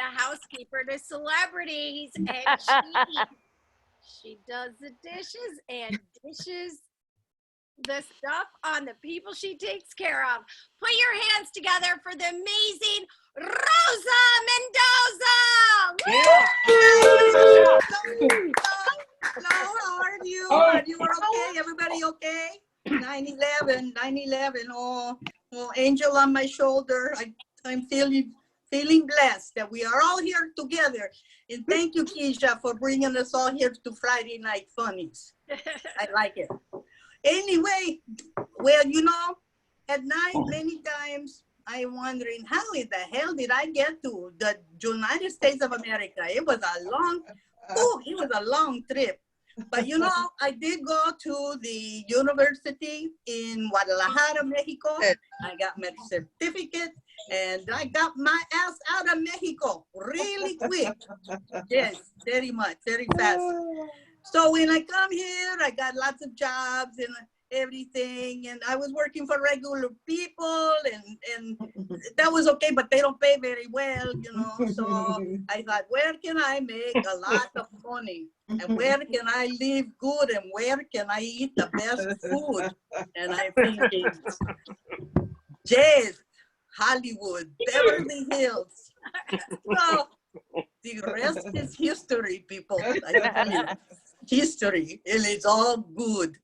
the housekeeper to celebrities, and she does the dishes and dishes the stuff on the people she takes care of. Put your hands together for the amazing Rosa Mendoza. Hello, how are you? Are you okay? Everybody okay? 9/11. Oh, angel on my shoulder. I'm feeling blessed that we are all here together. And thank you, KeZia, for bringing us all here to Friday Night Funnies. I like it. Anyway, well, you know, at night, many times, I'm wondering, how in the hell did I get to the United States of America? It was a long trip. But, you know, I did go to the university in Guadalajara, Mexico. I got my certificate, and I got my ass out of Mexico really quick. Yes, very much, very fast. So when I come here, I got lots of jobs and everything, and I was working for regular people, and that was okay, but they don't pay very well, you know. So I thought, where can I make a lot of money, and where can I live good, and where can I eat the best food? And I'm thinking, yes, Hollywood, Beverly Hills. So the rest is history, people. I tell you, history, and it's all good.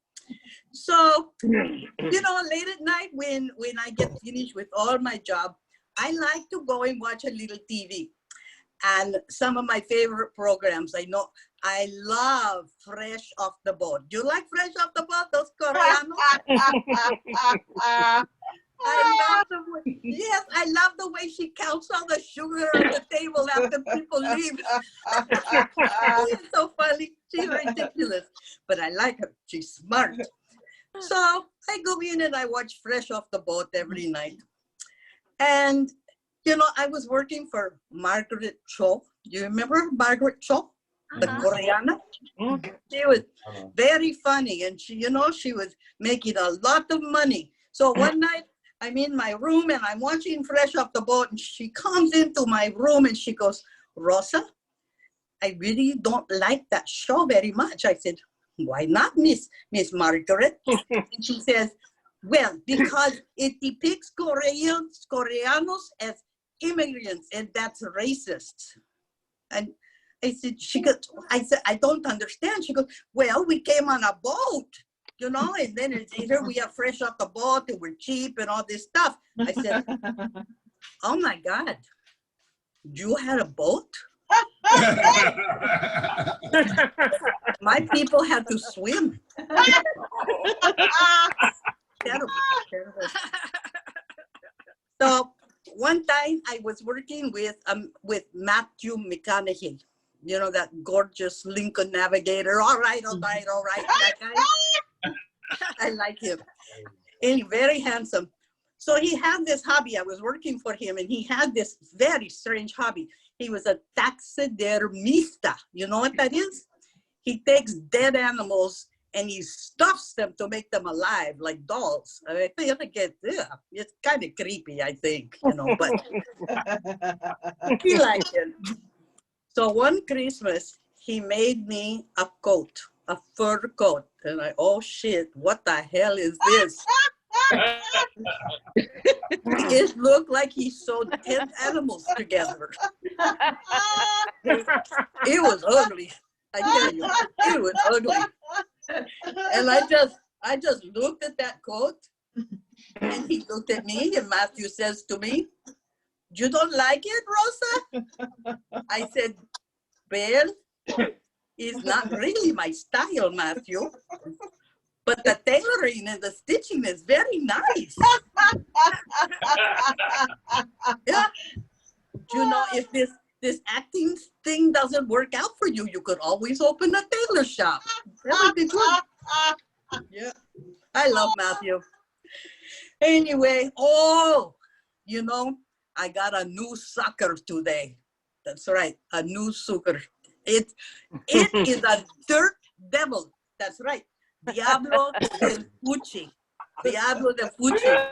So, you know, late at night when I get finished with all my job, I like to go and watch a little TV. And some of my favorite programs, I love Fresh Off the Boat. You like Fresh Off the Boat, those Koreanos? I love the way she counts all the sugar on the table after people leave. She's so funny. She's ridiculous. But I like her. She's smart. So I go in and I watch Fresh Off the Boat every night. And, you know, I was working for Margaret Cho. You remember Margaret Cho? The Koreana? She was very funny. And she, you know, she was making a lot of money. So one night, I'm in my room and I'm watching Fresh Off the Boat, and she comes into my room and she goes, Rosa, I really don't like that show very much. I said, why not, Miss Margaret? And she says, well, because it depicts Koreanos as immigrants, and that's racist. And I said, I don't understand. She goes, well, we came on a boat, you know, and then here we are fresh off the boat and we're cheap and all this stuff. I said, oh my God, you had a boat? My people had to swim. Terrible. So one time I was working with Matthew McConaughey, you know, that gorgeous Lincoln navigator. All right. That guy. I like him. And very handsome. So he had this hobby. I was working for him, and he had this very strange hobby. He was a taxidermista. You know what that is? He takes dead animals and he stuffs them to make them alive, like dolls. I think it's kind of creepy, I think, you know, but he liked it. So one Christmas, he made me a coat, a fur coat. And oh shit, what the hell is this? It looked like he sewed 10 animals together. It was ugly. I tell you, it was ugly. And I just looked at that coat, and he looked at me, and Matthew says to me, you don't like it, Rosa? I said, well, it's not really my style, Matthew. But the tailoring and the stitching is very nice. Yeah. You know, if this acting thing doesn't work out for you, you could always open a tailor shop. That would be good. Yeah. I love Matthew. Anyway, you know, I got a new sucker today. That's right, a new sucker. It is a dirt devil. That's right. Diablo del Fuchi. Diablo del Fuchi.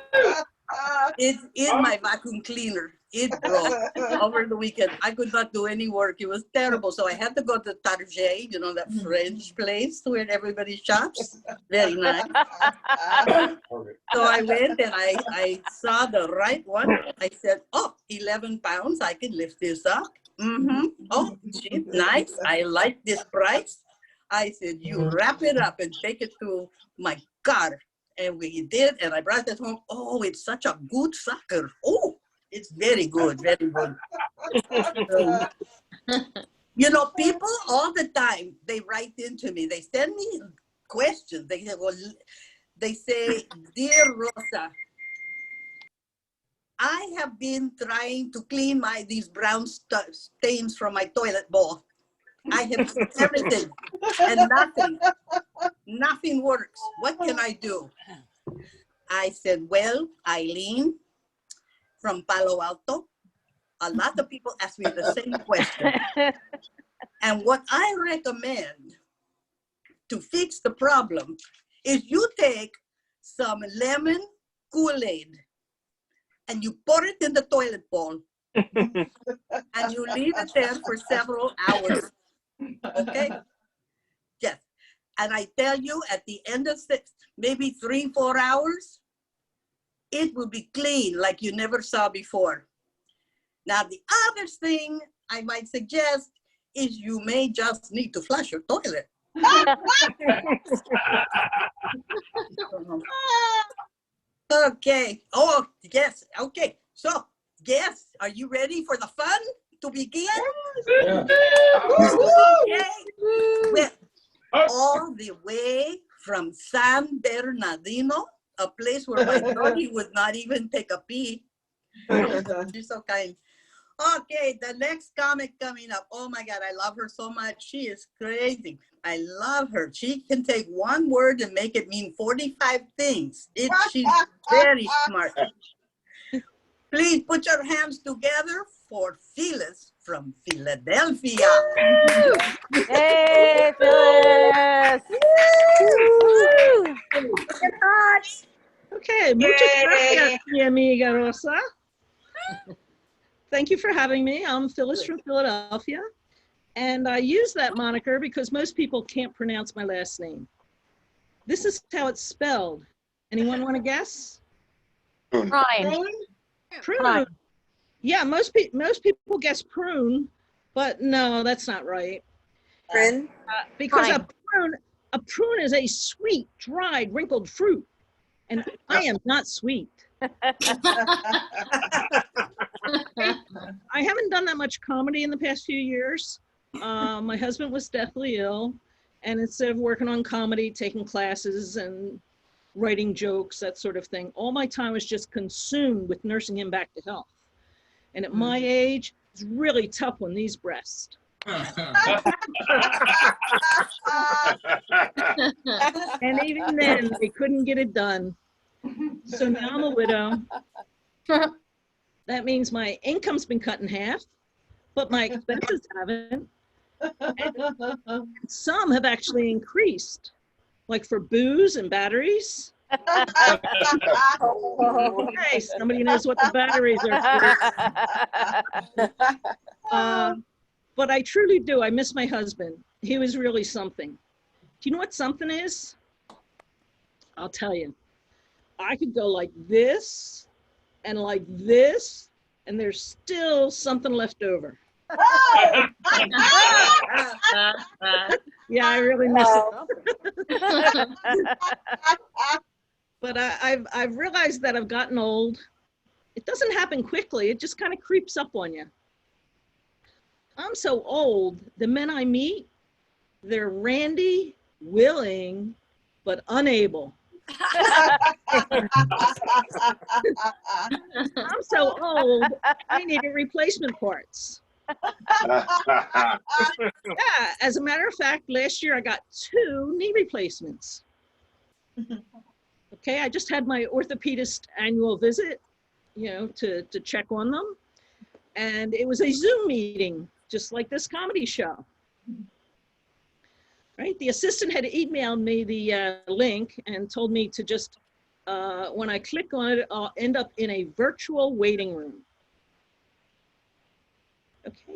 It's in my vacuum cleaner. It broke over the weekend. I could not do any work. It was terrible. So I had to go to Target, you know, that French place where everybody shops. Very nice. So I went and I saw the right one. I said, oh, 11 pounds. I can lift this up. Oh, cheap, nice. I like this price. I said, you wrap it up and take it to my car. And we did, and I brought it home. Oh, it's such a good sucker. Oh, it's very good, very good. So, you know, people all the time, they write into me. They send me questions. They say, well, they say, dear Rosa, I have been trying to clean these brown stains from my toilet bowl. I have seen everything and nothing works. What can I do? I said, well, Eileen from Palo Alto, a lot of people ask me the same question. And what I recommend to fix the problem is you take some lemon Kool-Aid and you pour it in the toilet bowl and you leave it there for several hours. Okay? Yes. And I tell you, at the end of maybe 3-4 hours, it will be clean like you never saw before. Now, the other thing I might suggest is you may just need to flush your toilet. Okay. Oh, yes. Okay. So, yes, are you ready for the fun to begin? Yeah. Okay. Well, all the way from San Bernardino, a place where my doggy would not even take a pee. She's so kind. Okay, the next comic coming up. Oh my God, I love her so much. She is crazy. I love her. She can take one word and make it mean 45 things. She's very smart. Please put your hands together for Phyllis from Philadelphia. Hey, Phyllis! Okay, muchas gracias, mi amiga Rosa. Thank you for having me. I'm Phyllis from Philadelphia, and I use that moniker because most people can't pronounce my last name. This is how it's spelled. Anyone want to guess? Prime. Prune. Yeah, most people guess prune, but no, that's not right. Prune? Because Prime. a prune is a sweet, dried, wrinkled fruit, and I am not sweet. I haven't done that much comedy in the past few years. My husband was deathly ill, and instead of working on comedy, taking classes and writing jokes, that sort of thing, all my time was just consumed with nursing him back to health. And at my age, it's really tough on these breasts. And even then, they couldn't get it done. So now I'm a widow. That means my income's been cut in half, but my expenses haven't. And some have actually increased, like for booze and batteries. Hey, somebody knows what the batteries are for. But I truly do. I miss my husband. He was really something. Do you know what something is? I'll tell you. I could go like this and like this, and there's still something left over. Yeah, I really miss it. But I've realized that I've gotten old. It doesn't happen quickly. It just kind of creeps up on you. I'm so old, the men I meet, they're randy, willing, but unable. I'm so old, I needed replacement parts. Yeah, as a matter of fact, last year I got 2 knee replacements. Okay, I just had my orthopedist annual visit, you know, to check on them. And it was a Zoom meeting, just like this comedy show. Right, the assistant had emailed me the link and told me to just, when I click on it, I'll end up in a virtual waiting room.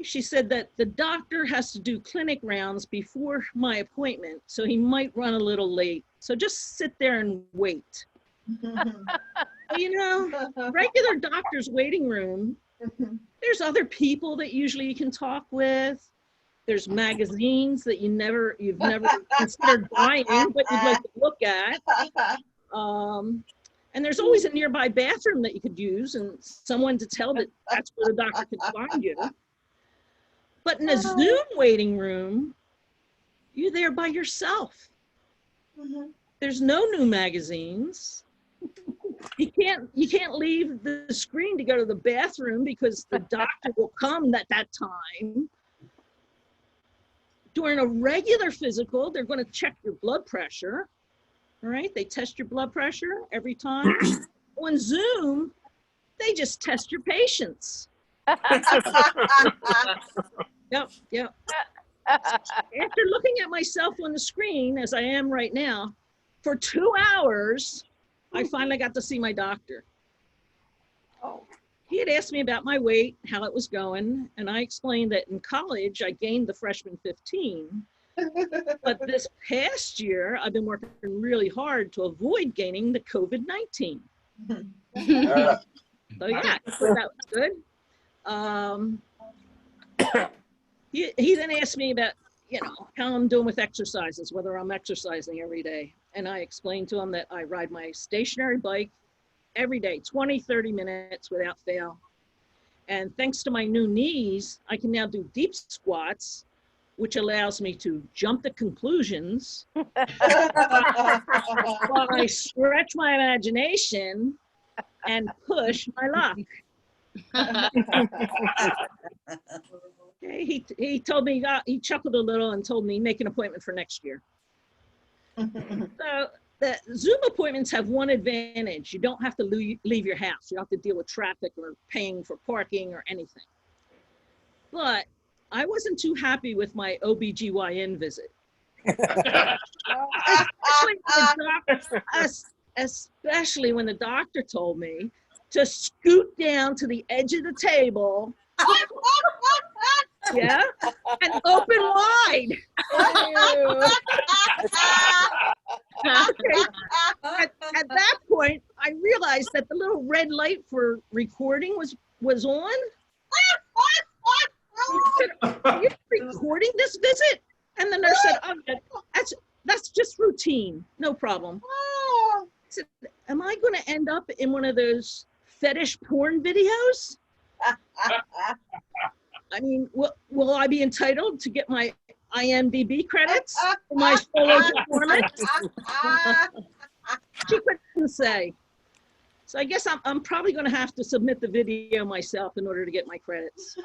She said that the doctor has to do clinic rounds before my appointment, so he might run a little late. So just sit there and wait. You know, regular doctor's waiting room, there's other people that usually you can talk with. There's magazines that you've never considered buying, but you'd like to look at. And there's always a nearby bathroom that you could use and someone to tell that that's where the doctor could find you. But in a Zoom waiting room, you're there by yourself. There's no new magazines. You can't leave the screen to go to the bathroom because the doctor will come at that time. During a regular physical, they're going to check your blood pressure. All right, they test your blood pressure every time. On Zoom, they just test your patience. Yep. After looking at myself on the screen, as I am right now, for 2 hours, I finally got to see my doctor. He had asked me about my weight, how it was going, and I explained that in college, I gained the freshman 15. But this past year, I've been working really hard to avoid gaining the COVID-19. So yeah, so that was good. He then asked me about, you know, how I'm doing with exercises, whether I'm exercising every day. And I explained to him that I ride my stationary bike every day, 20, 30 minutes without fail. And thanks to my new knees, I can now do deep squats, which allows me to jump to conclusions while I stretch my imagination and push my luck. He told me, he chuckled a little and told me, make an appointment for next year. So the Zoom appointments have one advantage. You don't have to leave your house. You don't have to deal with traffic or paying for parking or anything. But I wasn't too happy with my OBGYN visit. Especially when the doctor told me to scoot down to the edge of the table, yeah, and open wide. Okay. At that point, I realized that the little red light for recording was on. Are you recording this visit? And the nurse said, oh, that's just routine, no problem. I said, am I going to end up in one of those fetish porn videos? I mean, will I be entitled to get my IMDb credits for my solo performance? She couldn't say. So I guess I'm probably going to have to submit the video myself in order to get my credits.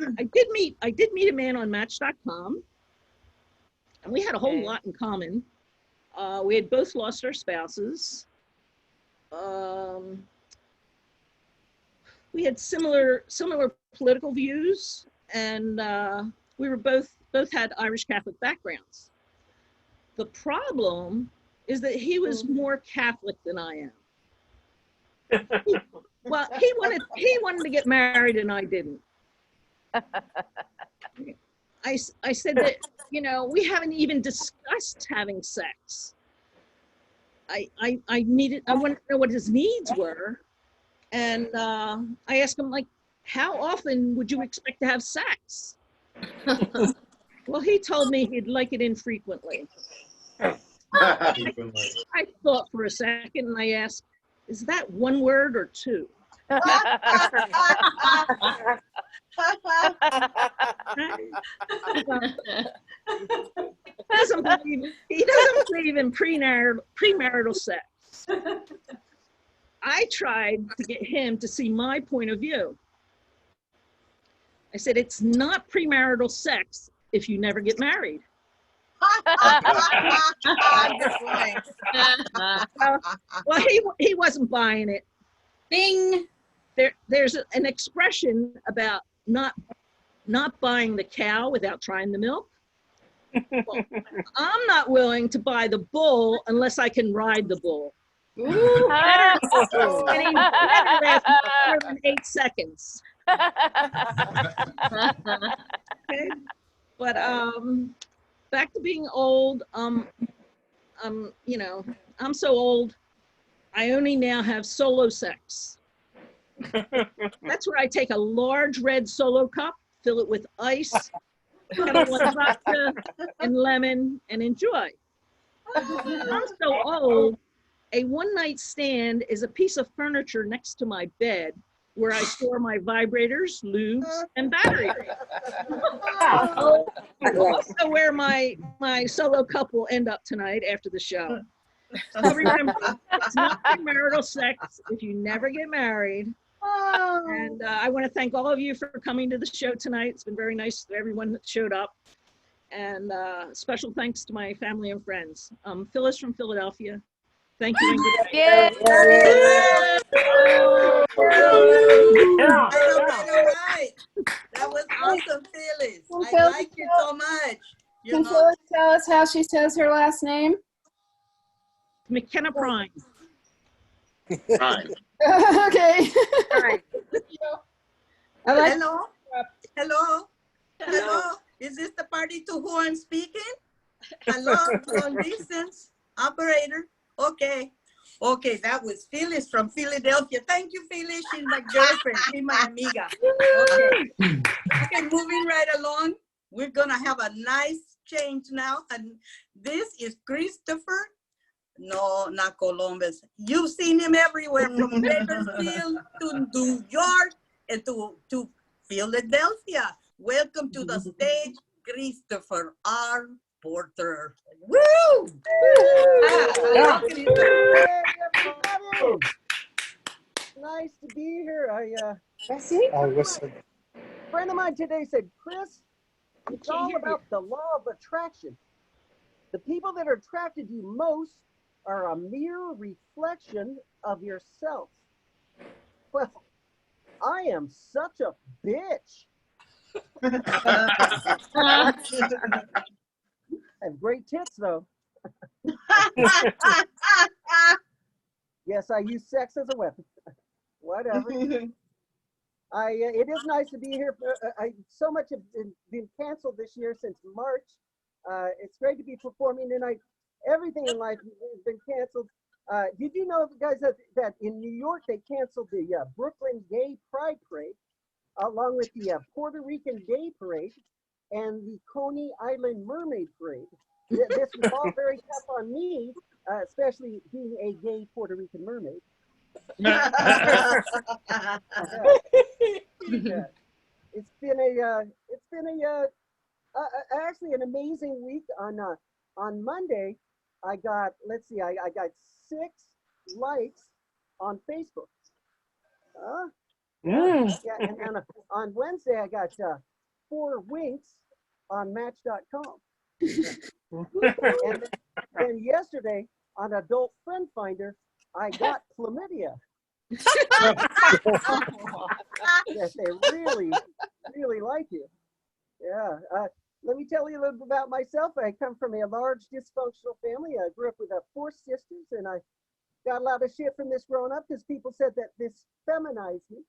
I did meet a man on Match.com, and we had a whole lot in common. We had both lost our spouses. We had similar political views, and we were both had Irish Catholic backgrounds. The problem is that he was more Catholic than I am. Well, he wanted to get married and I didn't. I said that, you know, we haven't even discussed having sex. I wanted to know what his needs were. And I asked him, like, how often would you expect to have sex? Well, he told me he'd like it infrequently. I thought for a second and I asked, is that one word or two? He doesn't believe in premarital sex. I tried to get him to see my point of view. I said, it's not premarital sex if you never get married. Well, he wasn't buying it. Bing. There's an expression about not buying the cow without trying the milk. Well, I'm not willing to buy the bull unless I can ride the bull. Better getting better last more than 8 seconds. Okay. But back to being old. You know, I'm so old. I only now have solo sex. That's where I take a large red Solo cup, fill it with ice, kettle one vodka and lemon, and enjoy. I'm so old. A one-night stand is a piece of furniture next to my bed where I store my vibrators, lubes, and batteries. Also where my solo cup will end up tonight after the show. So remember, it's not premarital sex if you never get married. And I want to thank all of you for coming to the show tonight. It's been very nice to everyone that showed up. And special thanks to my family and friends. Phyllis from Philadelphia. Thank you. Yay. All right. That was awesome, Phyllis. I like you so much. Can Phyllis tell us how she says her last name? McKenna Prime. Prime. Okay. All right. I like Hello? Hello? Hello? Is this the party to who I'm speaking? Hello? Long distance? Operator? Okay. Okay, that was Phyllis from Philadelphia. Thank you, Phyllis. She's my girlfriend. She's my amiga. Okay. Okay, moving right along. We're going to have a nice change now. And this is Christopher. No, not Columbus. You've seen him everywhere from Bakersfield to New York and to Philadelphia. Welcome to the stage, Christopher R. Porter. Woo! Hey, everybody. Nice to be here. A friend of mine today said, Chris, it's all about the law of attraction. The people that are attracted to you most are a mere reflection of yourself. Well, I am such a bitch. I have great tits, though. Yes, I use sex as a weapon. Whatever. It is nice to be here. So much have been canceled this year since March. It's great to be performing tonight. Everything in life has been canceled. Did you know, guys, that in New York they canceled the Brooklyn Gay Pride Parade, along with the Puerto Rican Gay Parade and the Coney Island Mermaid Parade? This was all very tough on me, especially being a gay Puerto Rican mermaid. Yeah. It's been actually an amazing week. On Monday, I got, let's see, I got 6 likes on Facebook. Yeah, and on Wednesday, I got 4 winks on Match.com. And then yesterday, on Adult Friend Finder, I got chlamydia. Yes, they really, really like you. Yeah. Let me tell you a little bit about myself. I come from a large dysfunctional family. I grew up with 4 sisters, and I got a lot of shit from this growing up because people said that this feminized me,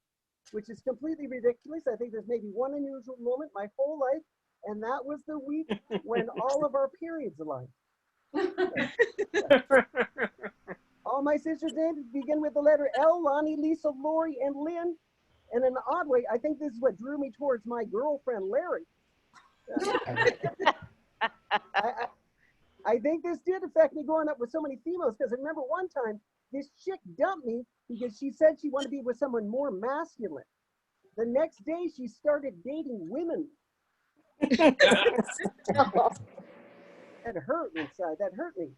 which is completely ridiculous. I think there's maybe one unusual moment my whole life, and that was the week when all of our periods aligned. All my sisters' names begin with the letter L: Lonnie, Lisa, Lori, and Lynn. And in an odd way, I think this is what drew me towards my girlfriend, Larry. I think this did affect me growing up with so many females, because I remember one time this chick dumped me because she said she wanted to be with someone more masculine. The next day, she started dating women. That hurt me inside. That hurt me.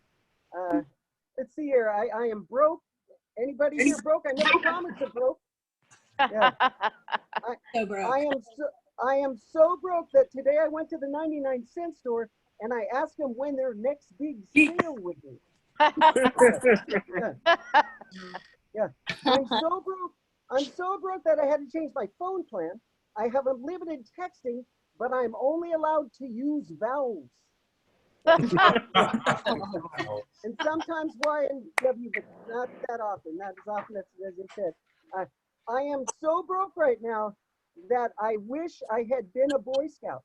Let's see here. I am broke. Anybody here broke? I know the comments are broke. Yeah. So broke. I am so broke that today I went to the 99-cent store and I asked them when their next big sale would be. Yeah. I'm so broke that I had to change my phone plan. I have unlimited texting, but I'm only allowed to use vowels. And sometimes Y and W, but not that often, not as often as you said. I am so broke right now that I wish I had been a Boy Scout.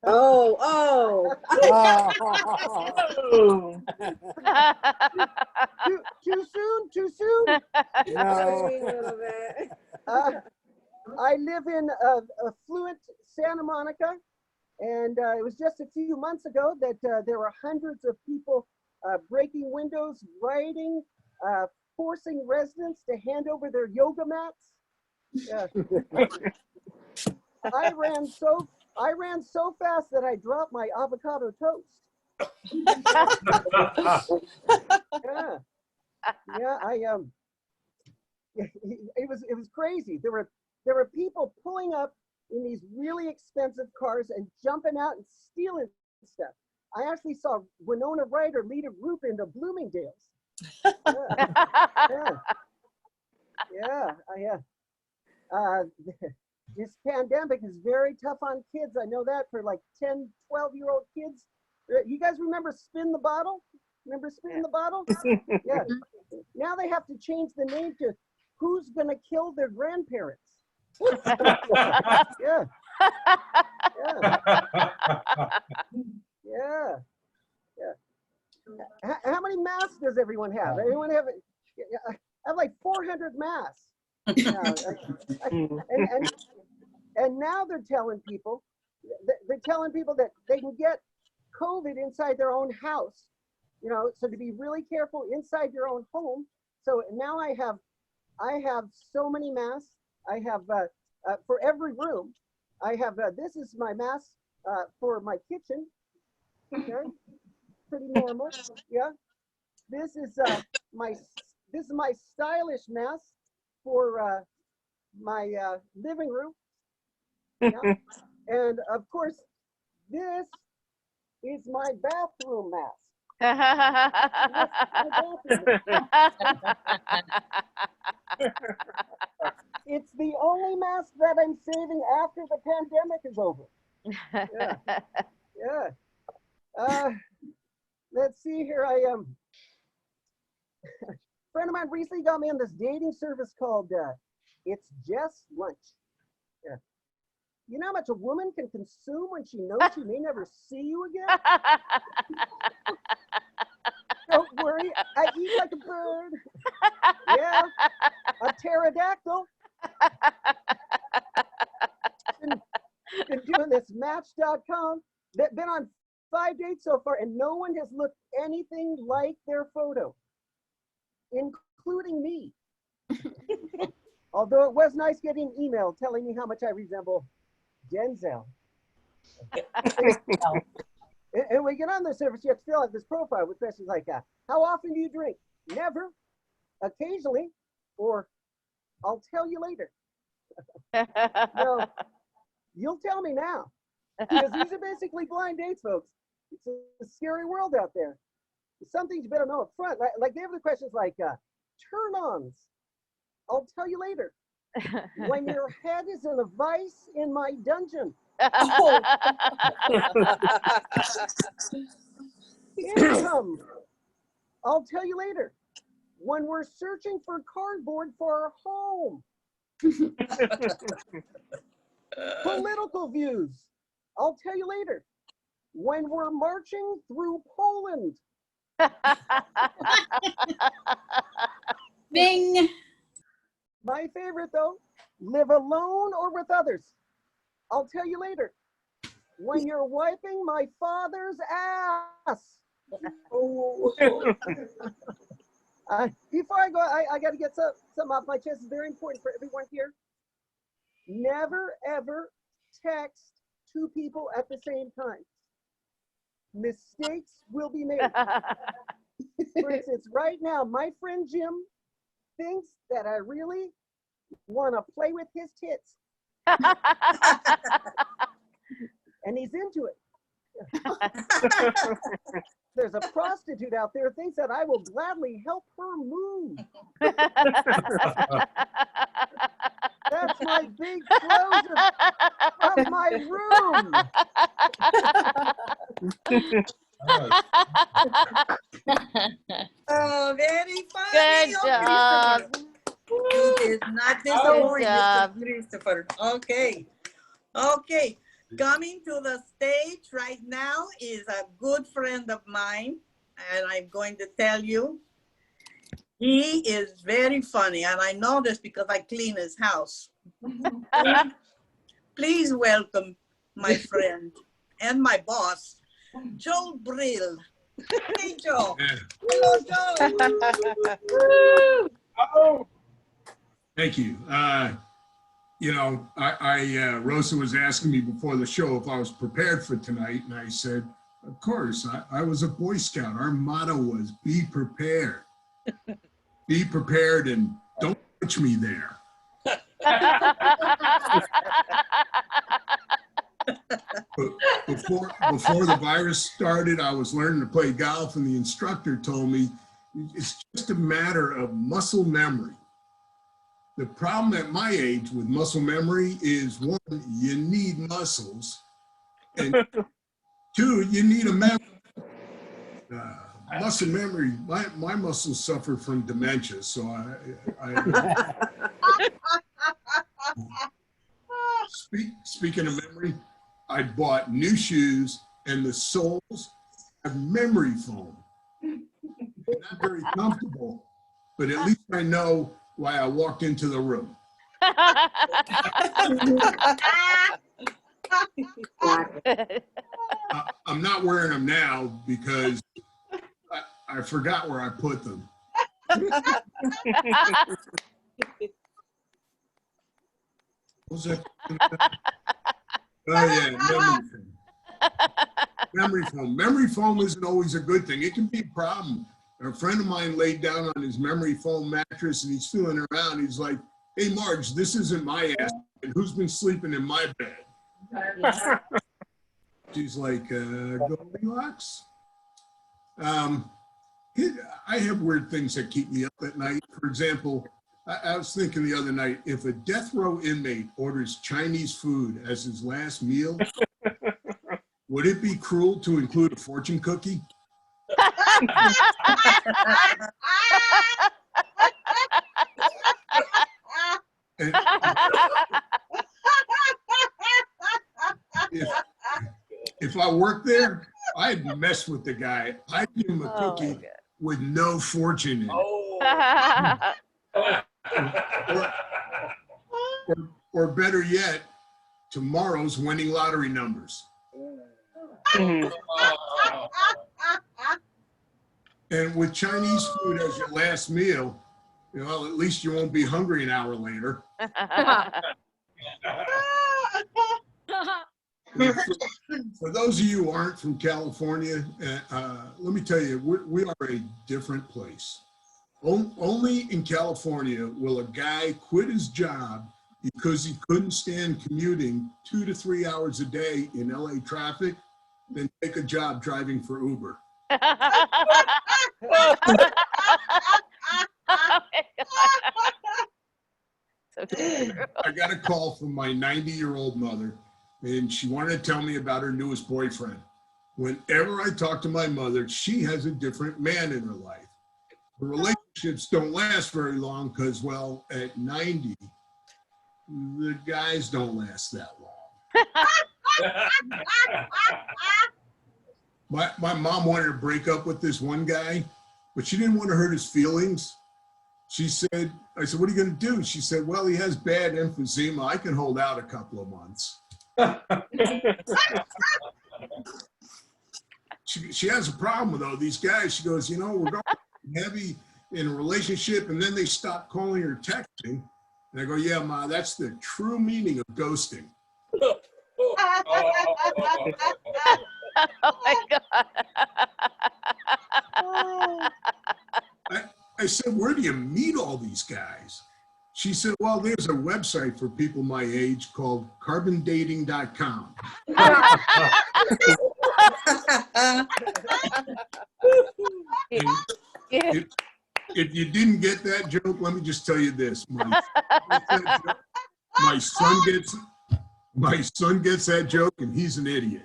Oh. Too soon? Too soon? I live in affluent Santa Monica, and it was just a few months ago that there were hundreds of people breaking windows, rioting, forcing residents to hand over their yoga mats. I ran so fast that I dropped my avocado toast. It was crazy. There were people pulling up in these really expensive cars and jumping out and stealing stuff. I actually saw Winona Ryder lead a group into Bloomingdale's. This pandemic is very tough on kids. I know that for like 10, 12-year-old kids. You guys remember Spin the Bottle? Remember Spin the Bottle? Yeah. Now they have to change the name to Who's Gonna Kill Their Grandparents? Yeah. How many masks does everyone have? Everyone have? I have like 400 masks. And now they're telling people that they can get COVID inside their own house. So to be really careful inside your own home. So now I have so many masks. I have for every room. I have this is my mask for my kitchen. Okay, pretty normal. Yeah. This is my stylish mask for my living room. Yeah. And of course, this is my bathroom mask. It's the only mask that I'm saving after the pandemic is over. Yeah. Let's see here. A friend of mine recently got me on this dating service called It's Just Lunch. Yeah. You know how much a woman can consume when she knows she may never see you again? Don't worry, I eat like a bird. Yeah, a pterodactyl. Been doing this Match.com. Been on 5 dates so far, and no one has looked anything like their photo, including me. Although it was nice getting an email telling me how much I resemble Denzel. And we get on the service, you have to fill out this profile with questions like, how often do you drink? Never, occasionally, or I'll tell you later. No, you'll tell me now. Because these are basically blind dates, folks. It's a scary world out there. Some things you better know up front. Like they have the questions like, turn-ons. I'll tell you later. When your head is in a vice in my dungeon. Income. I'll tell you later. When we're searching for cardboard for our home. Political views. I'll tell you later. When we're marching through Poland. Bing. My favorite though, live alone or with others. I'll tell you later. When you're wiping my father's ass. Before I go, I got to get something off my chest. It's very important for everyone here. Never, ever text two people at the same time. Mistakes will be made. For instance, right now, my friend Jim thinks that I really want to play with his tits. And he's into it. There's a prostitute out there who thinks that I will gladly help her move. That's my big clothes from my room. Oh, very funny. Good Oh, job. Christopher. You did not disappoint, job. Mr. Christopher. Okay. Okay. Coming to the stage right now is a good friend of mine, and I'm going to tell you, he is very funny, and I know this because I clean his house. Please welcome my friend and my boss, Joe Brill. Hey, Joe. Hello, Joe. Oh, thank you. You know, Rosa was asking me before the show if I was prepared for tonight, and I said, of course. I was a Boy Scout. Our motto was be prepared. Be prepared and don't touch me there. Before the virus started, I was learning to play golf, and the instructor told me it's just a matter of muscle memory. The problem at my age with muscle memory is, one, you need muscles, and two, you need a memory. Muscle memory, my muscles suffer from dementia, so Speaking of memory, I bought new shoes, and the soles have memory foam. Not very comfortable, but at least I know why I walked into the room. I'm not wearing them now because I forgot where I put them. What was that? Oh yeah, memory foam. Memory foam. Memory foam isn't always a good thing. It can be a problem. A friend of mine laid down on his memory foam mattress, and he's feeling around. He's like, "Hey, Marge, this isn't my ass. And who's been sleeping in my bed?" She's like, "Goldilocks." I have weird things that keep me up at night. For example, I was thinking the other night, if a death row inmate orders Chinese food as his last meal, would it be cruel to include a fortune cookie? And if I worked there, I'd mess with the guy. I'd give him a cookie with no fortune in it. Or better yet, tomorrow's winning lottery numbers. And with Chinese food as your last meal, you know, at least you won't be hungry an hour later. For those of you who aren't from California, let me tell you, we are a different place. Only in California will a guy quit his job because he couldn't stand commuting 2 to 3 hours a day in LA traffic, then take a job driving for Uber. I got a call from my 90-year-old mother, and she wanted to tell me about her newest boyfriend. Whenever I talk to my mother, she has a different man in her life. The relationships don't last very long because, well, at 90, the guys don't last that long. My mom wanted to break up with this one guy, but she didn't want to hurt his feelings. I said, what are you going to do? She said, well, he has bad emphysema. I can hold out a couple of months. She has a problem though. These guys, she goes, you know, we're going heavy in a relationship, and then they stop calling or texting. And I go, yeah, Ma, that's the true meaning of ghosting. Oh my God. I said, where do you meet all these guys? She said, well, there's a website for people my age called carbondating.com. If you didn't get that joke, let me just tell you this. my son gets that joke, and he's an idiot.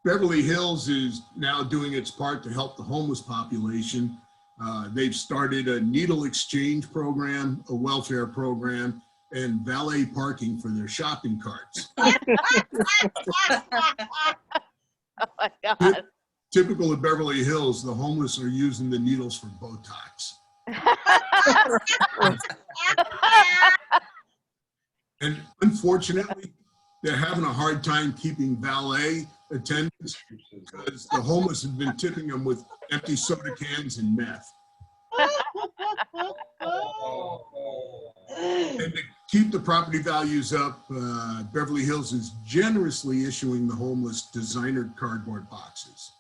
Beverly Hills is now doing its part to help the homeless population. They've started a needle exchange program, a welfare program, and valet parking for their shopping carts. Oh my God. Typical of Beverly Hills, the homeless are using the needles for Botox. And unfortunately, they're having a hard time keeping valet attendants because the homeless have been tipping them with empty soda cans and meth. And to keep the property values up, Beverly Hills is generously issuing the homeless designer cardboard boxes.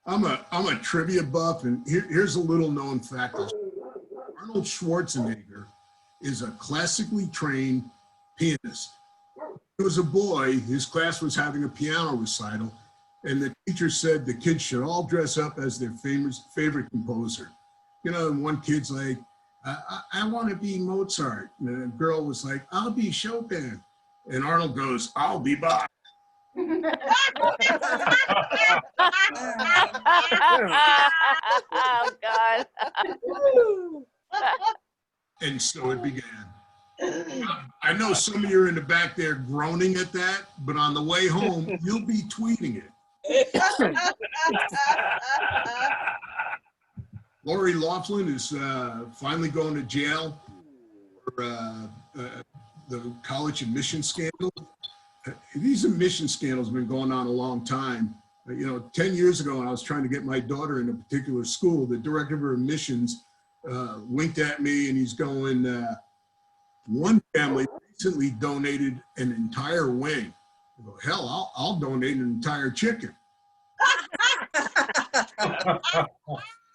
I'm a trivia buff, and here's a little known fact. Arnold Schwarzenegger is a classically trained pianist. He was a boy, his class was having a piano recital, and the teacher said the kids should all dress up as their favorite composer. You know, and one kid's like, I want to be Mozart. And the girl was like, I'll be Chopin. And Arnold goes, I'll be Bach. Oh God. And so it began. I know some of you are in the back there groaning at that, but on the way home, you'll be tweeting it. Lori Laughlin is finally going to jail for the college admission scandal. These admission scandals have been going on a long time. You know, 10 years ago, when I was trying to get my daughter in a particular school, the director of her admissions winked at me and he's going, one family recently donated an entire wing. I go, hell, I'll donate an entire chicken.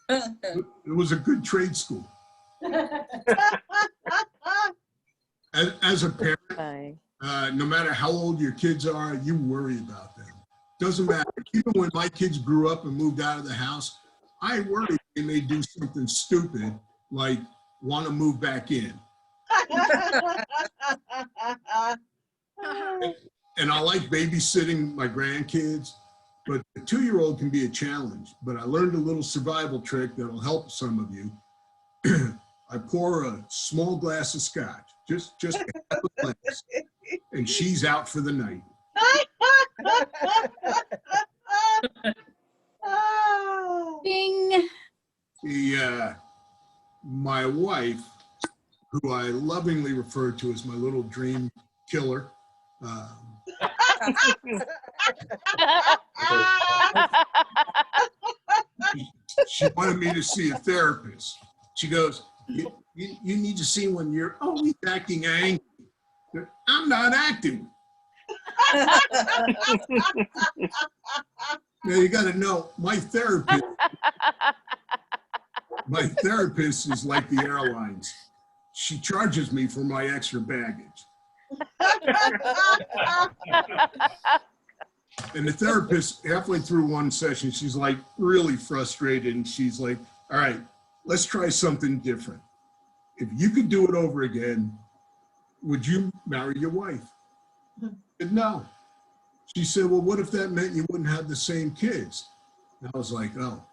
It was a good trade school. As a parent, no matter how old your kids are, you worry about them. Doesn't matter. Even when my kids grew up and moved out of the house, I worried they may do something stupid like want to move back in. And I like babysitting my grandkids, but the 2-year-old can be a challenge. But I learned a little survival trick that'll help some of you. I pour a small glass of scotch, just half a glass, and she's out for the night. Ding. My wife, who I lovingly refer to as my little dream killer, she wanted me to see a therapist. She goes, you need to see when you're always acting angry. I'm not acting. Now you got to know, my therapist is like the airlines. She charges me for my extra baggage. And the therapist, halfway through one session, she's like really frustrated. And she's like, all right, let's try something different. If you could do it over again, would you marry your wife? I said, no. She said, well, what if that meant you wouldn't have the same kids? And I was like, oh,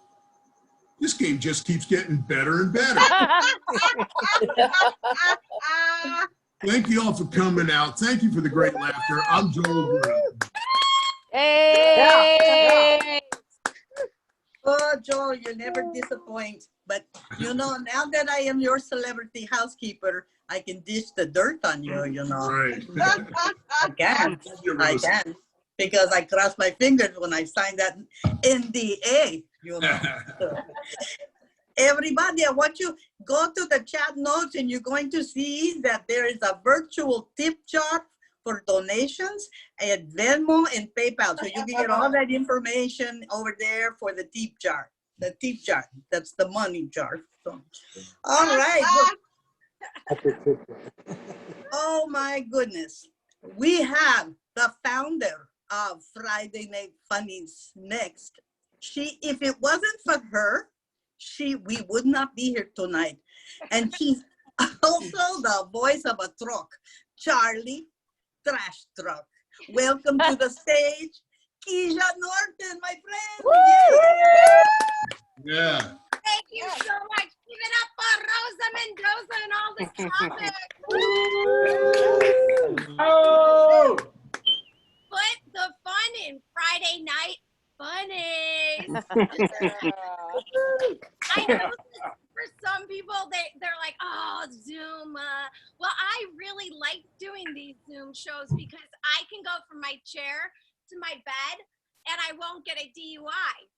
this game just keeps getting better and better. Thank you all for coming out. Thank you for the great laughter. I'm Joel Green. Hey. Oh, Joel, you never disappoint. But you know, now that I am your celebrity housekeeper, I can dish the dirt on you, you know. Right. I can. Because I crossed my fingers when I signed that NDA, you know. Everybody, I want you go to the chat notes and you're going to see that there is a virtual tip jar for donations at Venmo and PayPal. So you can get all that information over there for the tip jar. The tip jar, that's the money jar. So, all right. Oh my goodness. We have the founder of Friday Night Funnies next if it wasn't for her, we would not be here tonight. And she's also the voice of a truck, Charlie Trash Truck. Welcome to the stage, KeZia Norton, my friend. Yeah. Thank you so much. Give it up for Rosa Mendoza and all the comments. Oh! Put the fun in Friday night funnies. I know for some people, they're like, oh, Zoom. Well, I really like doing these Zoom shows because I can go from my chair to my bed and I won't get a DUI.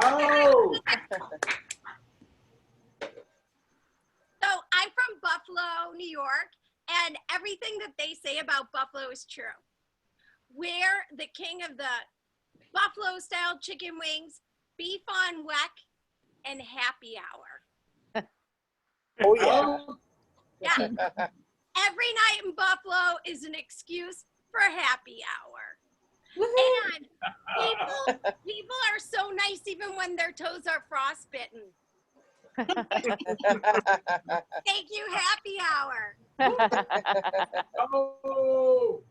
Oh! So I'm from Buffalo, New York, and everything that they say about Buffalo is true. We're the king of the Buffalo-style chicken wings, beef on weck, and happy hour. Oh, yeah. Yeah. Every night in Buffalo is an excuse for happy hour. And people are so nice even when their toes are frostbitten. Thank you, happy hour. Oh!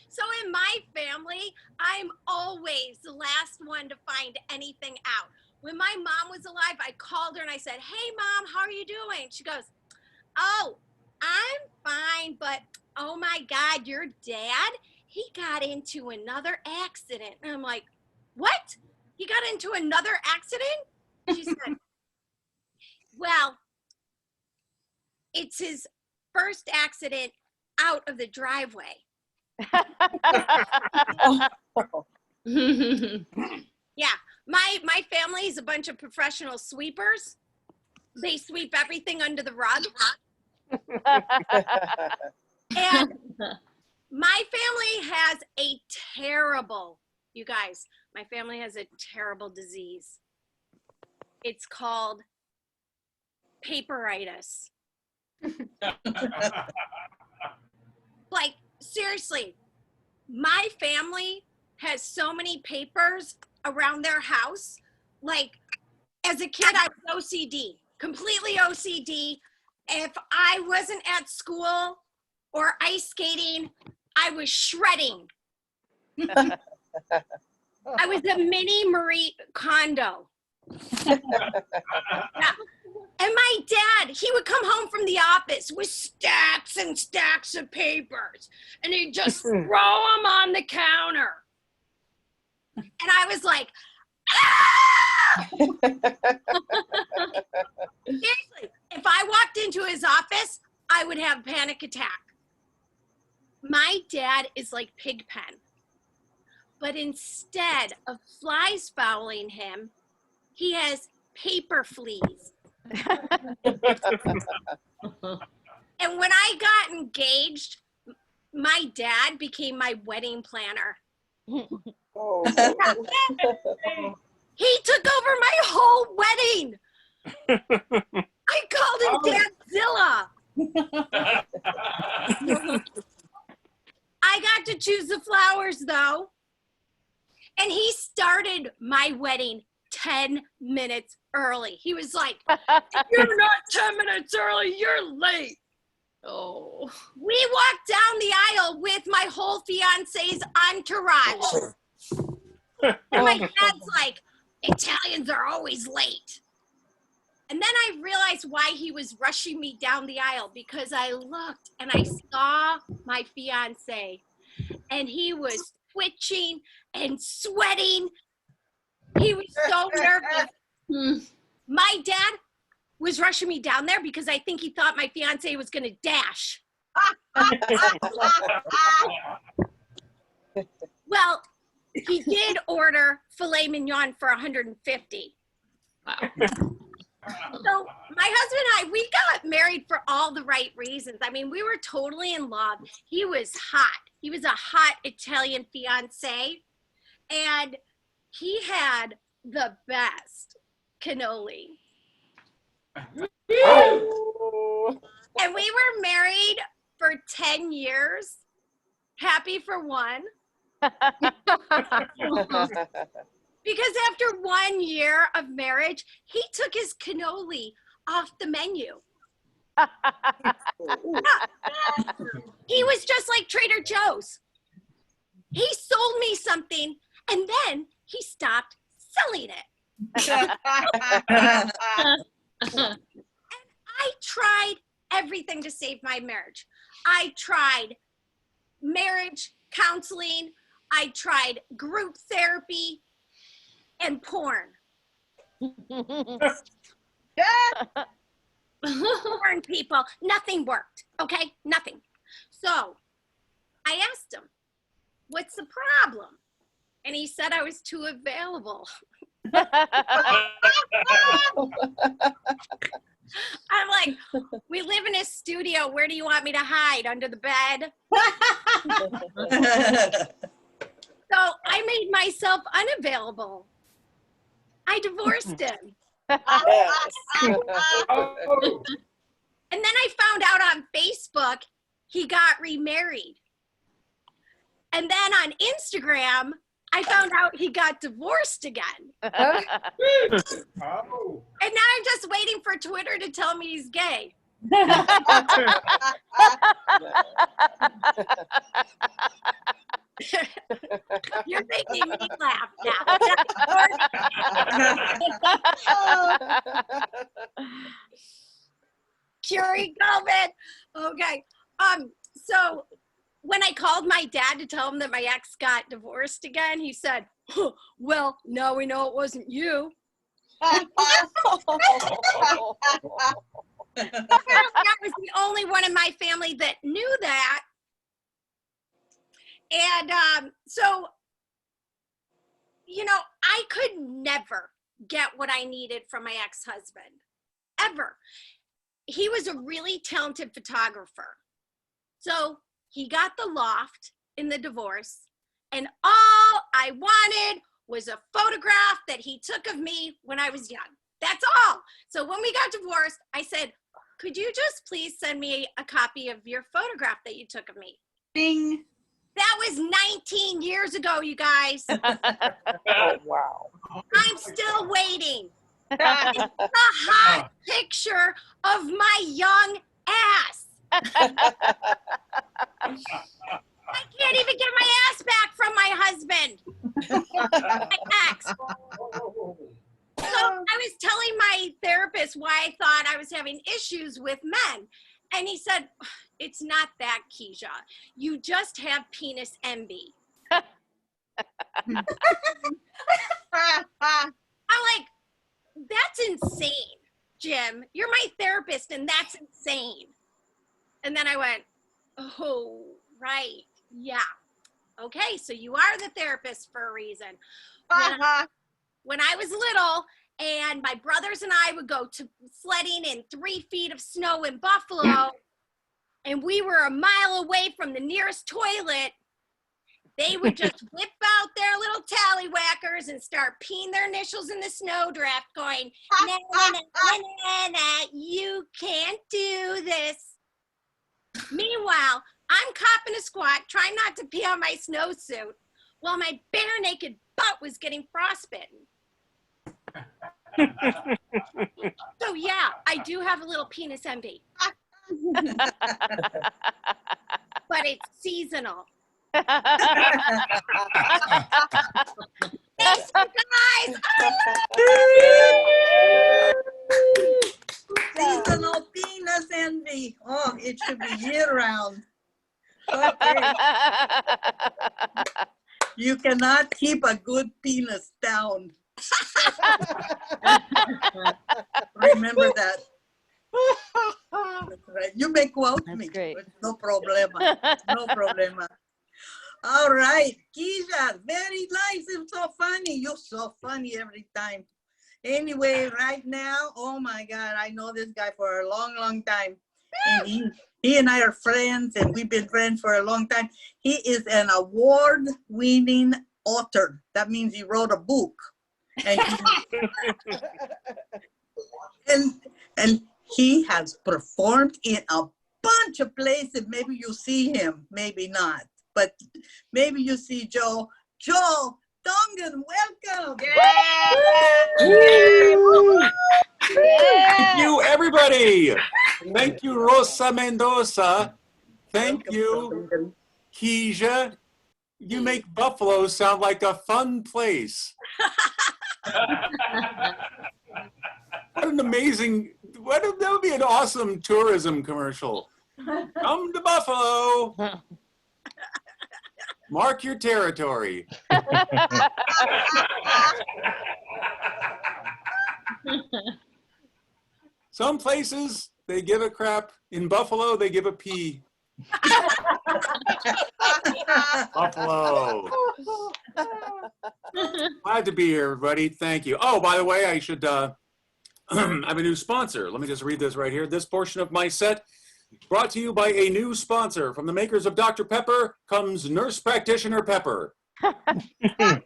So in my family, I'm always the last one to find anything out. When my mom was alive, I called her and I said, hey, Mom, how are you doing? She goes, oh, I'm fine, but oh my God, your dad, he got into another accident. And I'm like, what? He got into another accident? She said, well, it's his first accident out of the driveway. Yeah, my family is a bunch of professional sweepers. They sweep everything under the rug. And my family has a terrible, you guys, my family has a terrible disease. It's called paperitis. Like, seriously, my family has so many papers around their house. Like, as a kid, I was OCD, completely OCD. If I wasn't at school or ice skating, I was shredding. I was a mini Marie Kondo. Yeah. And my dad, he would come home from the office with stacks and stacks of papers, and he'd just throw them on the counter. And I was like, ah! Seriously, if I walked into his office, I would have a panic attack. My dad is like Pigpen, but instead of flies fouling him, he has paper fleas. And when I got engaged, my dad became my wedding planner. Oh. He took over my whole wedding. I called him Dadzilla. I got to choose the flowers though. And he started my wedding 10 minutes early. He was like, if you're not 10 minutes early, you're late. Oh. We walked down the aisle with my whole fiance's entourage. And my dad's like, Italians are always late. And then I realized why he was rushing me down the aisle, because I looked and I saw my fiance and he was twitching and sweating. He was so nervous. My dad was rushing me down there because I think he thought my fiance was going to dash. Well, he did order filet mignon for $150. Wow. So my husband and I, we got married for all the right reasons. I mean, we were totally in love. He was hot. He was a hot Italian fiance. And he had the best cannoli. And we were married for 10 years. Happy for one. Because after 1 year of marriage, he took his cannoli off the menu. He was just like Trader Joe's. He sold me something and then he stopped selling it. I tried everything to save my marriage. I tried marriage counseling. I tried group therapy and porn. Porn, people. Nothing worked. Okay? Nothing. So I asked him, what's the problem? And he said I was too available. I'm like, we live in a studio. Where do you want me to hide? Under the bed? So I made myself unavailable. I divorced him. Yes. And then I found out on Facebook he got remarried. And then on Instagram, I found out he got divorced again. Oh. And now I'm just waiting for Twitter to tell me he's gay. You're making me laugh now. Curie COVID. Okay. So when I called my dad to tell him that my ex got divorced again, he said, "Huh, well, now we know it wasn't you." Apparently, I was the only one in my family that knew that. And so, you know, I could never get what I needed from my ex-husband, ever. He was a really talented photographer. So he got the loft in the divorce, and all I wanted was a photograph that he took of me when I was young. That's all. So when we got divorced, I said, could you just please send me a copy of your photograph that you took of me? Ding. That was 19 years ago, you guys. Oh, wow. I'm still waiting. It's a hot picture of my young ass. I can't even get my ass back from my husband. My ex. So I was telling my therapist why I thought I was having issues with men. And he said, it's not that, KeZia. You just have penis envy. I'm like, that's insane, Jim. You're my therapist, and that's insane. And then I went, oh, right. Yeah. Okay, so you are the therapist for a reason. When I was little, and my brothers and I would go to sledding in 3 feet of snow in Buffalo, and we were a mile away from the nearest toilet, they would just whip out their little tallywhackers and start peeing their initials in the snowdrift, going, na, na, na, na, na, you can't do this. Meanwhile, I'm copping a squat, trying not to pee on my snowsuit, while my bare naked butt was getting frostbitten. So yeah, I do have a little penis envy. But it's seasonal. Thanks, you guys. Seasonal penis envy. Oh, it should be year round. Okay. You cannot keep a good penis down. Remember that. That's right. You may quote me. great. No problema. No problema. All right, KeZia, very nice. It's so funny. You're so funny every time. Anyway, right now, oh my God, I know this guy for a long, long time. And he and I are friends, and we've been friends for a long time. He is an award-winning author. That means he wrote a book. And and he has performed in a bunch of places. Maybe you see him, maybe not. But maybe you see Joe Joel Dongan. Welcome. Thank you, everybody. Thank you, Rosa Mendoza. Thank you, KeZia. You make Buffalo sound like a fun place. What an amazing, that would be an awesome tourism commercial. Come to Buffalo. Mark your territory. Some places, they give a crap. In Buffalo, they give a pee. Buffalo. Glad to be here, everybody. Thank you. Oh, by the way, I should, I have a new sponsor. Let me just read this right here. This portion of my set brought to you by a new sponsor. From the makers of Dr. Pepper comes Nurse Practitioner Pepper. Nurse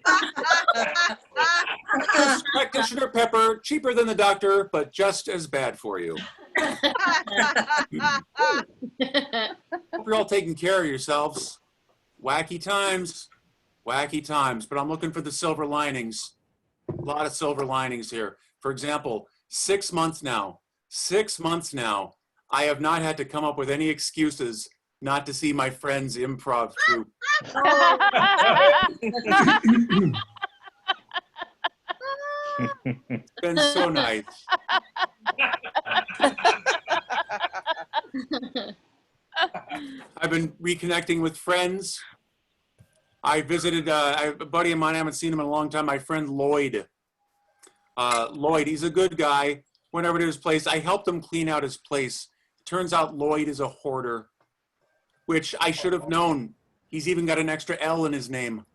Practitioner Pepper, cheaper than the doctor, but just as bad for you. Hope you're all taking care of yourselves. Wacky times, but I'm looking for the silver linings. A lot of silver linings here. For example, 6 months now, I have not had to come up with any excuses not to see my friend's improv troupe. It's been so nice. I've been reconnecting with friends. I visited a buddy of mine, I haven't seen him in a long time, my friend Lloyd. Lloyd, he's a good guy. Went over to his place. I helped him clean out his place. Turns out Lloyd is a hoarder, which I should have known. He's even got an extra L in his name.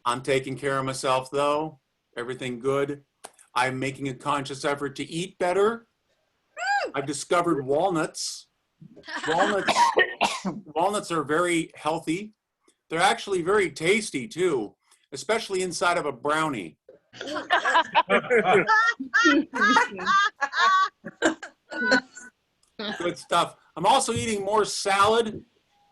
I'm taking care of myself, though. Everything good. I'm making a conscious effort to eat better. I've discovered walnuts. Walnuts are very healthy. They're actually very tasty, too, especially inside of a brownie. Good stuff. I'm also eating more salad.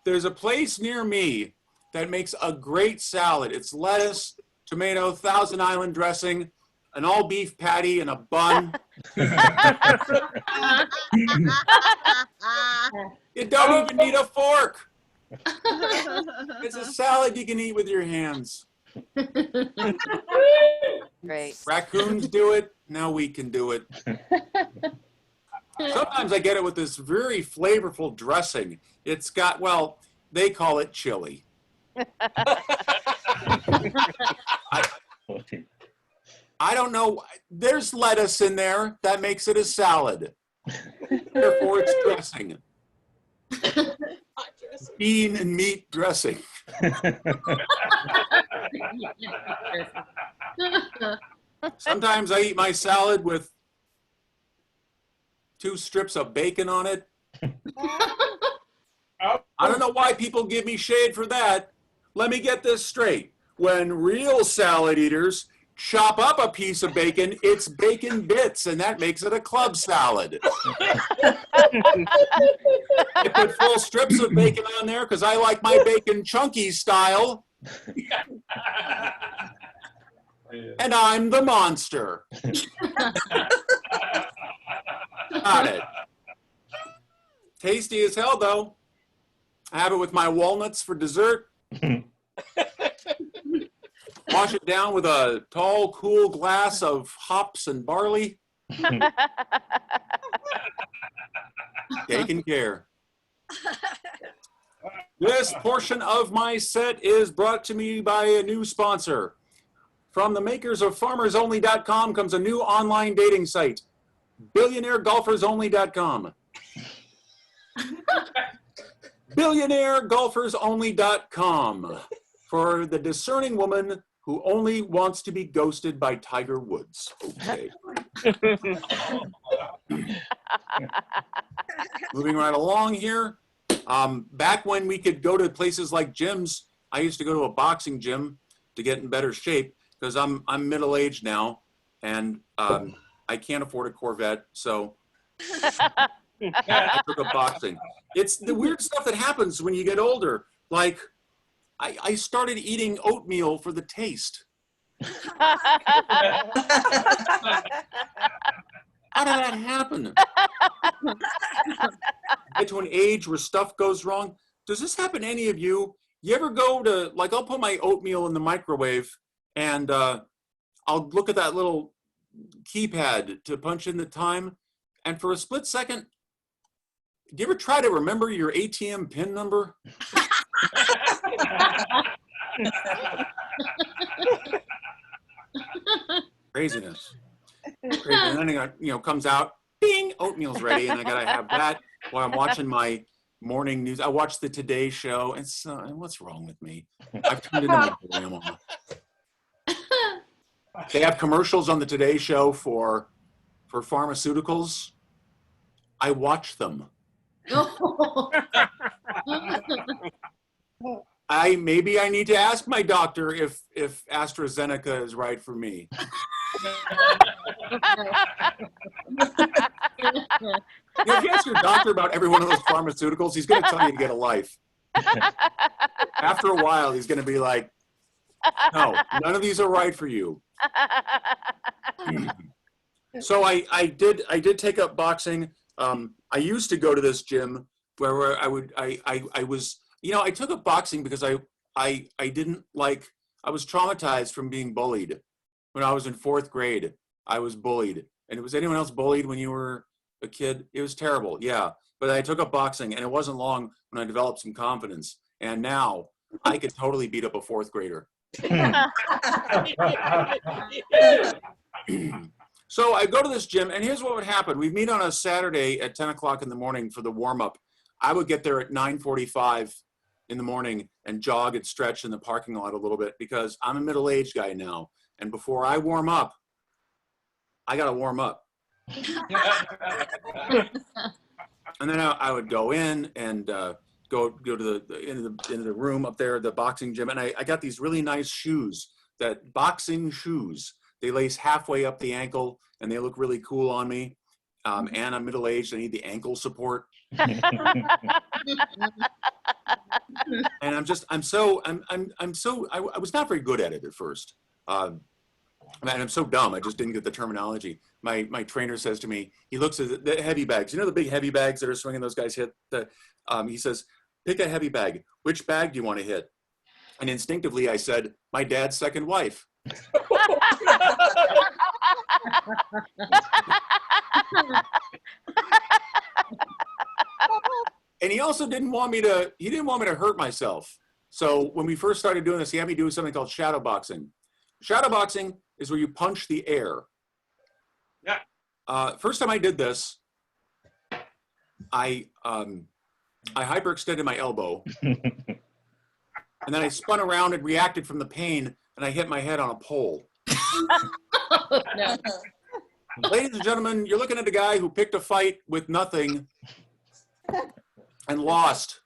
There's a place near me that makes a great salad. It's lettuce, tomato, Thousand Island dressing, an all beef patty, and a bun. You don't even need a fork. It's a salad you can eat with your hands. Great. Raccoons do it. Now we can do it. Sometimes I get it with this very flavorful dressing. It's got, well, they call it chili. I don't know. There's lettuce in there. That makes it a salad. Therefore, it's dressing. Bean and meat dressing. Sometimes I eat my salad with 2 strips of bacon on it. I don't know why people give me shade for that. Let me get this straight. When real salad eaters chop up a piece of bacon, it's bacon bits, and that makes it a club salad. I put full strips of bacon on there because I like my bacon chunky style. And I'm the monster. Got it. Tasty as hell, though. I have it with my walnuts for dessert. Wash it down with a tall, cool glass of hops and barley. Taking care. This portion of my set is brought to me by a new sponsor. From the makers of FarmersOnly.com comes a new online dating site, BillionaireGolfersOnly.com. BillionaireGolfersOnly.com for the discerning woman who only wants to be ghosted by Tiger Woods. Okay. Moving right along here. Back when we could go to places like gyms, I used to go to a boxing gym to get in better shape because I'm middle-aged now and I can't afford a Corvette. So I took up boxing. It's the weird stuff that happens when you get older. Like, I started eating oatmeal for the taste. How did that happen? Get to an age where stuff goes wrong. Does this happen to any of you? You ever go to, like, I'll put my oatmeal in the microwave and I'll look at that little keypad to punch in the time. And for a split second, do you ever try to remember your ATM PIN number? Craziness. Crazy. And then it, comes out, bing, oatmeal's ready, and I gotta have that while I'm watching my morning news. I watch the Today Show, and what's wrong with me? I've turned into my grandma. They have commercials on the Today Show for pharmaceuticals. I watch them. Maybe I need to ask my doctor if AstraZeneca is right for me. If you ask your doctor about every one of those pharmaceuticals, he's going to tell you to get a life. After a while, he's going to be like, no, none of these are right for you. So I did take up boxing. I used to go to this gym where I was, I took up boxing because I was traumatized from being bullied. When I was in 4th grade, I was bullied. And was anyone else bullied when you were a kid? It was terrible, yeah. But I took up boxing, and it wasn't long when I developed some confidence. And now I could totally beat up a 4th grader. So I go to this gym, and here's what would happen. We'd meet on a Saturday at 10 o'clock in the morning for the warm-up. I would get there at 9:45 in the morning and jog and stretch in the parking lot a little bit because I'm a middle-aged guy now. And before I warm up, I got to warm up. And then I would go in and go to into the room up there, the boxing gym. And I got these really nice shoes, that boxing shoes. They lace halfway up the ankle and they look really cool on me. And I'm middle-aged, I need the ankle support. And I was not very good at it at first. Man, I'm so dumb. I just didn't get the terminology. My trainer says to me, he looks at the heavy bags. You know the big heavy bags that are swinging those guys hit? He says, pick a heavy bag. Which bag do you want to hit? And instinctively I said, my dad's second wife. And he also didn't want me to hurt myself. So when we first started doing this, he had me do something called shadow boxing. Shadow boxing is where you punch the air. Yeah. First time I did this, I hyperextended my elbow. And then I spun around and reacted from the pain, and I hit my head on a pole. No. Ladies and gentlemen, you're looking at a guy who picked a fight with nothing and lost.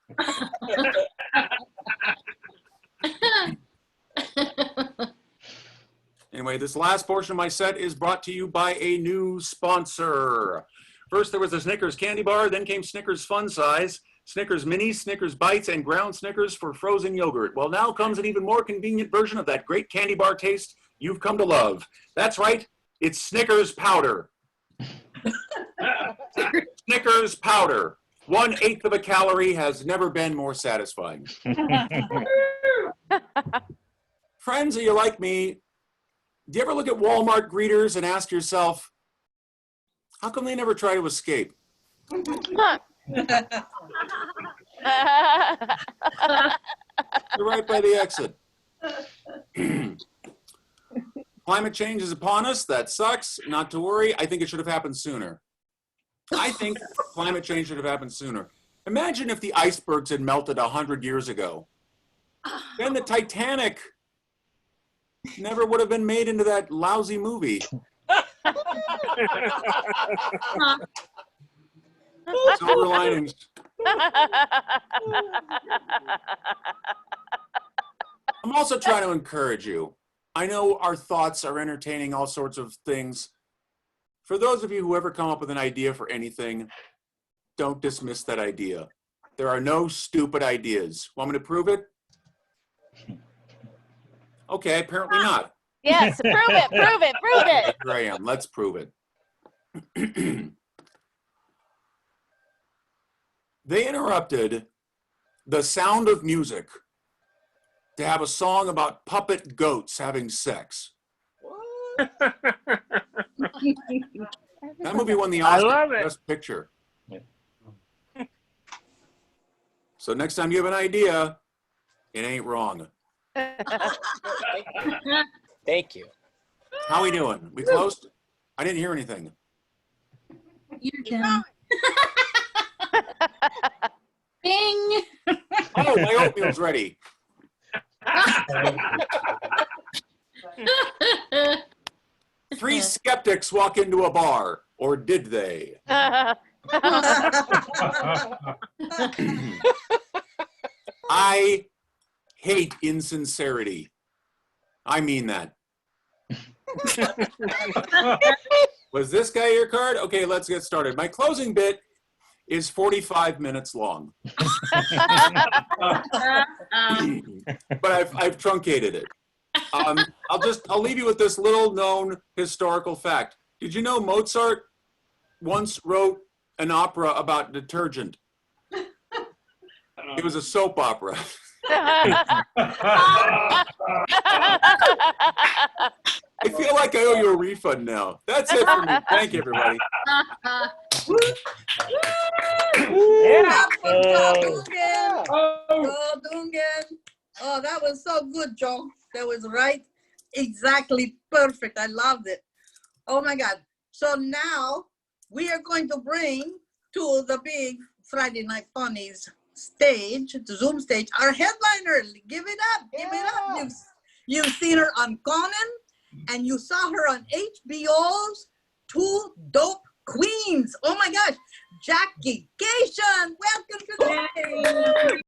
Anyway, this last portion of my set is brought to you by a new sponsor. First, there was a Snickers candy bar, then came Snickers Fun Size, Snickers Minis, Snickers Bites, and ground Snickers for frozen yogurt. Well, now comes an even more convenient version of that great candy bar taste you've come to love. That's right, it's Snickers Powder. Snickers Powder. 1/8 of a calorie has never been more satisfying. Friends, are you like me? Do you ever look at Walmart greeters and ask yourself, how come they never try to escape? They're right by the exit. Climate change is upon us. That sucks. Not to worry. I think it should have happened sooner. I think climate change should have happened sooner. Imagine if the icebergs had melted 100 years ago. Then the Titanic never would have been made into that lousy movie. Silver linings. I'm also trying to encourage you. I know our thoughts are entertaining all sorts of things. For those of you who ever come up with an idea for anything, don't dismiss that idea. There are no stupid ideas. Want me to prove it? Okay, apparently not. Yes, prove it, prove it, prove it. Here I am. Let's prove it. They interrupted the sound of music to have a song about puppet goats having sex. That movie won the I Oscar love for it. Best Picture. So next time you have an idea, it ain't wrong. Thank you. How we doing? We closed? I didn't hear anything. You're Keep done. Bing. Oh, my oatmeal's ready. 3 skeptics walk into a bar, or did they? I hate insincerity. I mean that. Was this guy your card? Okay, let's get started. My closing bit is 45 minutes long. But I've truncated it. I'll leave you with this little known historical fact. Did you know Mozart once wrote an opera about detergent? It was a soap opera. I feel like I owe you a refund now. That's it for me. Thank you, everybody. Yeah. Oh, that was so good, Joe. That was right. Exactly perfect. I loved it. Oh my God. So now we are going to bring to the big Friday Night Funnies stage, the Zoom stage, our headliner. Give it up. Give it up. You've seen her on Conan and you saw her on HBO's Two Dope Queens. Oh my gosh. Jackie Cation. Welcome to the stage.